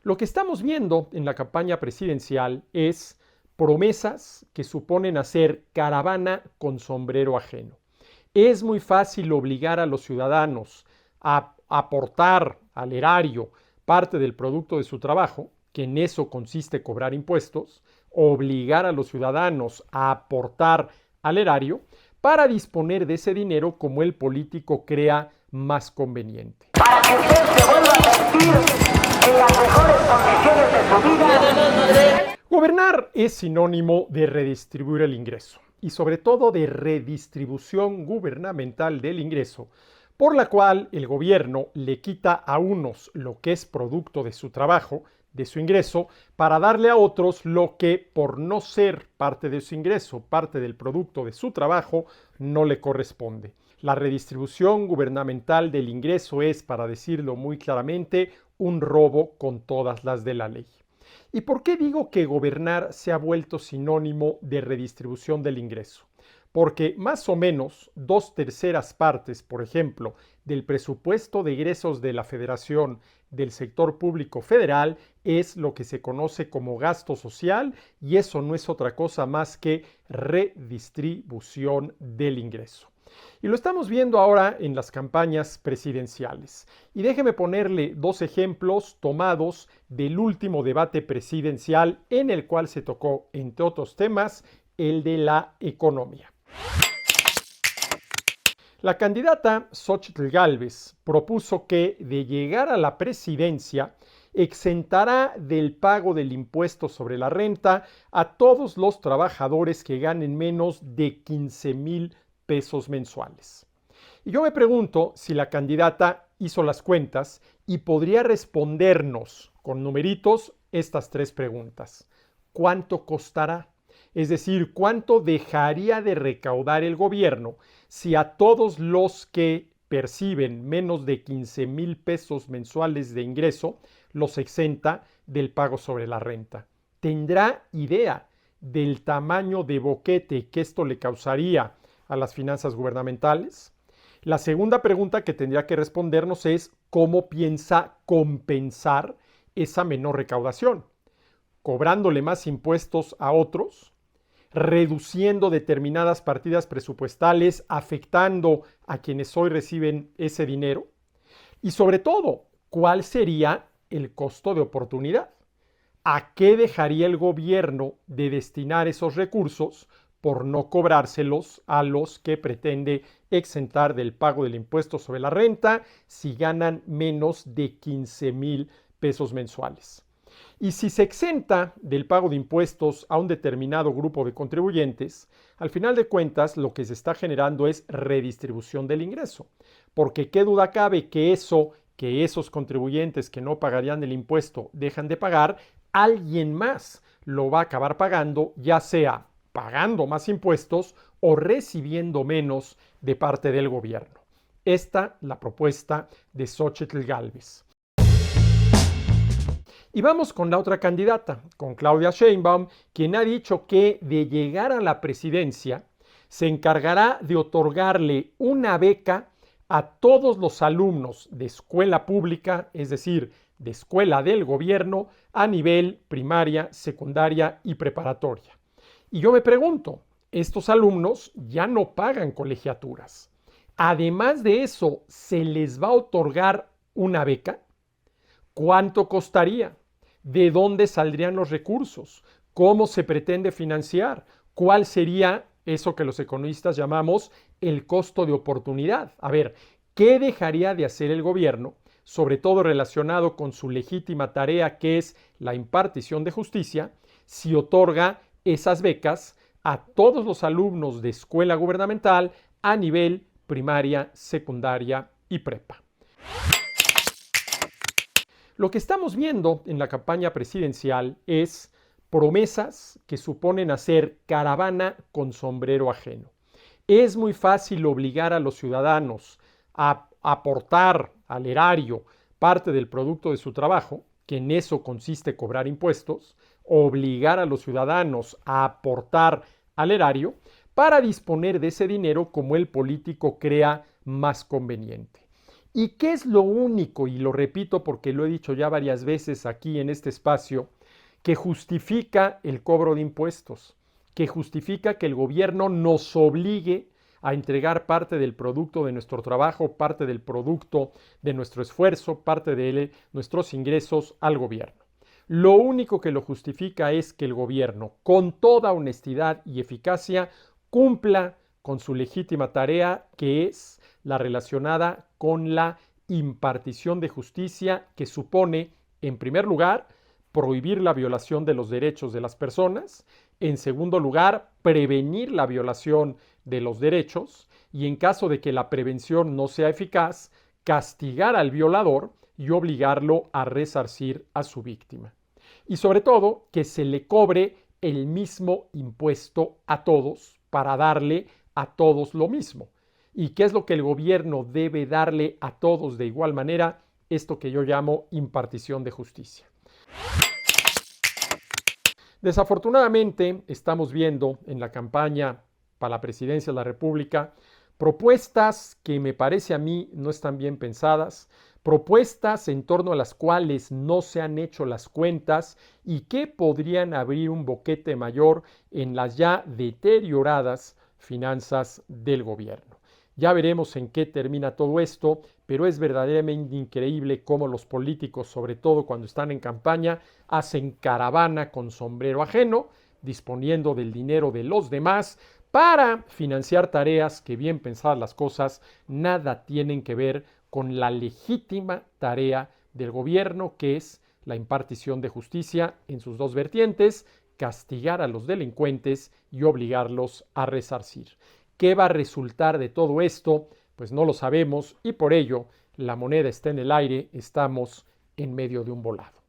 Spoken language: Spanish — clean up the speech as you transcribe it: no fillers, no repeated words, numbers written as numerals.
Lo que estamos viendo en la campaña presidencial es promesas que suponen hacer caravana con sombrero ajeno. Es muy fácil obligar a los ciudadanos a aportar al erario parte del producto de su trabajo, que en eso consiste cobrar impuestos, obligar a los ciudadanos a aportar al erario para disponer de ese dinero como el político crea más conveniente. Para que usted se vuelva a sentir en las mejores condiciones de su vida. Gobernar es sinónimo de redistribuir el ingreso y sobre todo de redistribución gubernamental del ingreso, por la cual el gobierno le quita a unos lo que es producto de su trabajo, de su ingreso, para darle a otros lo que, por no ser parte de su ingreso, parte del producto de su trabajo, no le corresponde. La redistribución gubernamental del ingreso es, para decirlo muy claramente, un robo con todas las de la ley. ¿Y por qué digo que gobernar se ha vuelto sinónimo de redistribución del ingreso? Porque más o menos 2/3 partes, por ejemplo, del presupuesto de egresos de la Federación del sector público federal es lo que se conoce como gasto social, y eso no es otra cosa más que redistribución del ingreso. Y lo estamos viendo ahora en las campañas presidenciales. Y déjeme ponerle dos ejemplos tomados del último debate presidencial en el cual se tocó, entre otros temas, el de la economía. La candidata Xóchitl Gálvez propuso que, de llegar a la presidencia, exentará del pago del impuesto sobre la renta a todos los trabajadores que ganen menos de 15,000 pesos mensuales. Y yo me pregunto si la candidata hizo las cuentas y podría respondernos con numeritos estas tres preguntas. ¿Cuánto costará? Es decir, ¿cuánto dejaría de recaudar el gobierno si a todos los que perciben menos de 15,000 pesos mensuales de ingreso los exenta del pago sobre la renta? ¿Tendrá idea del tamaño de boquete que esto le causaría a las finanzas gubernamentales? La segunda pregunta que tendría que respondernos es ¿cómo piensa compensar esa menor recaudación? ¿Cobrándole más impuestos a otros? ¿Reduciendo determinadas partidas presupuestales, afectando a quienes hoy reciben ese dinero? Y sobre todo, ¿cuál sería el costo de oportunidad? ¿A qué dejaría el gobierno de destinar esos recursos por no cobrárselos a los que pretende exentar del pago del impuesto sobre la renta si ganan menos de 15,000 pesos mensuales? Y si se exenta del pago de impuestos a un determinado grupo de contribuyentes, al final de cuentas lo que se está generando es redistribución del ingreso. Porque qué duda cabe que esos contribuyentes que no pagarían el impuesto dejan de pagar, alguien más lo va a acabar pagando, ya sea pagando más impuestos o recibiendo menos de parte del gobierno. Esta la propuesta de Xóchitl Gálvez. Y vamos con la otra candidata, con Claudia Sheinbaum, quien ha dicho que, de llegar a la presidencia, se encargará de otorgarle una beca a todos los alumnos de escuela pública, es decir, de escuela del gobierno, a nivel primaria, secundaria y preparatoria. Y yo me pregunto, estos alumnos ya no pagan colegiaturas. Además de eso, ¿se les va a otorgar una beca? ¿Cuánto costaría? ¿De dónde saldrían los recursos? ¿Cómo se pretende financiar? ¿Cuál sería eso que los economistas llamamos el costo de oportunidad? A ver, ¿qué dejaría de hacer el gobierno, sobre todo relacionado con su legítima tarea que es la impartición de justicia, si otorga esas becas a todos los alumnos de escuela gubernamental a nivel primaria, secundaria y prepa? Lo que estamos viendo en la campaña presidencial es promesas que suponen hacer caravana con sombrero ajeno. Es muy fácil obligar a los ciudadanos a aportar al erario parte del producto de su trabajo, que en eso consiste cobrar impuestos, obligar a los ciudadanos a aportar al erario para disponer de ese dinero como el político crea más conveniente. ¿Y qué es lo único, y lo repito porque lo he dicho ya varias veces aquí en este espacio, que justifica el cobro de impuestos, que justifica que el gobierno nos obligue a entregar parte del producto de nuestro trabajo, parte del producto de nuestro esfuerzo, parte de nuestros ingresos al gobierno? Lo único que lo justifica es que el gobierno, con toda honestidad y eficacia, cumpla con su legítima tarea, que es la relacionada con la impartición de justicia, que supone, en primer lugar, prohibir la violación de los derechos de las personas, en segundo lugar, prevenir la violación de los derechos y, en caso de que la prevención no sea eficaz, castigar al violador y obligarlo a resarcir a su víctima. Y sobre todo, que se le cobre el mismo impuesto a todos para darle a todos lo mismo. ¿Y qué es lo que el gobierno debe darle a todos de igual manera? Esto que yo llamo impartición de justicia. Desafortunadamente, estamos viendo en la campaña para la presidencia de la República propuestas que me parece a mí no están bien pensadas, propuestas en torno a las cuales no se han hecho las cuentas y que podrían abrir un boquete mayor en las ya deterioradas finanzas del gobierno. Ya veremos en qué termina todo esto, pero es verdaderamente increíble cómo los políticos, sobre todo cuando están en campaña, hacen caravana con sombrero ajeno, disponiendo del dinero de los demás para financiar tareas que, bien pensadas las cosas, nada tienen que ver con la legítima tarea del gobierno, que es la impartición de justicia en sus dos vertientes, castigar a los delincuentes y obligarlos a resarcir. ¿Qué va a resultar de todo esto? Pues no lo sabemos y por ello la moneda está en el aire, estamos en medio de un volado.